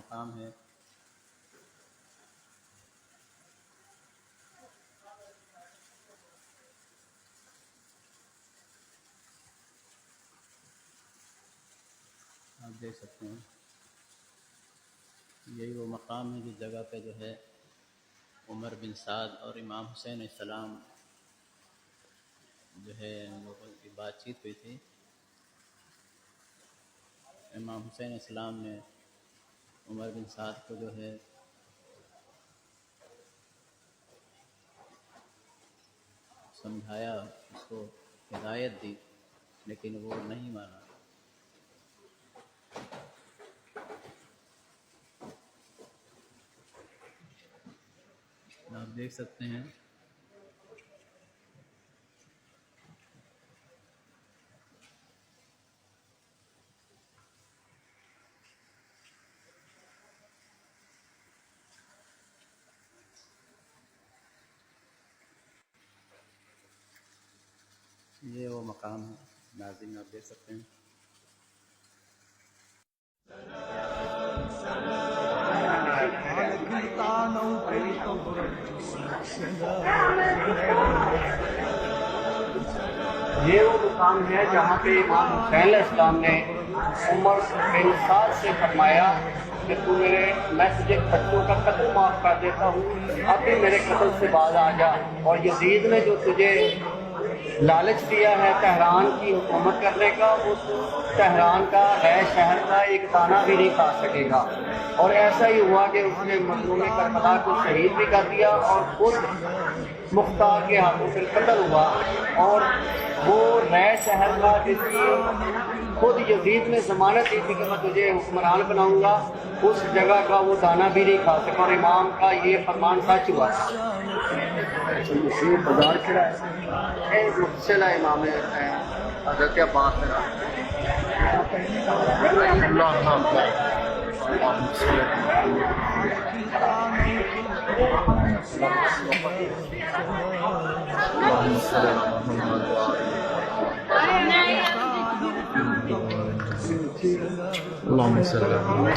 मकाम है। आप देख सकते हैं यही वो मकाम है जिस जगह पे जो है उमर बिन साद और इमाम हुसैन अलैहिस्सलाम जो है उन लोगों की बातचीत हुई थी। इमाम हुसैन अलैहिस्सलाम ने उमर बिन साद को जो है समझाया, उसको हिदायत दी, लेकिन वो नहीं माना। आप देख सकते हैं ये वो मकाम है। नाज़रीन आप देख सकते हैं। ये वो मुकाम है जहाँ पे इमाम हुसैन अलैहिस्सलाम ने उमर बिन साद से फरमाया कि तू मैं तुझे बच्चों का कत्ल माफ़ कर देता हूँ, अब भी मेरे कत्ल से बाज आ जा। और यजीद ने जो तुझे लालच दिया है तेहरान की हुकूमत करने का, उस तेहरान का है शहर का एक दाना भी नहीं खा सकेगा। और ऐसा ही हुआ कि उसने मजलूम करबला को शहीद भी कर दिया और खुद मुख्तार के हाथों से कत्ल हुआ। और वो नए शहर का जिसकी खुद यजीद ने ज़मानत दी थी कि मैं तुझे हुक्मरान बनाऊंगा, उस जगह का वो दाना भी नहीं खा सका। और इमाम का ये फरमान सच हुआ। बाजार खड़ा है इमाम हज़रत अब्बास اللهم صل على محمد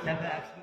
Allah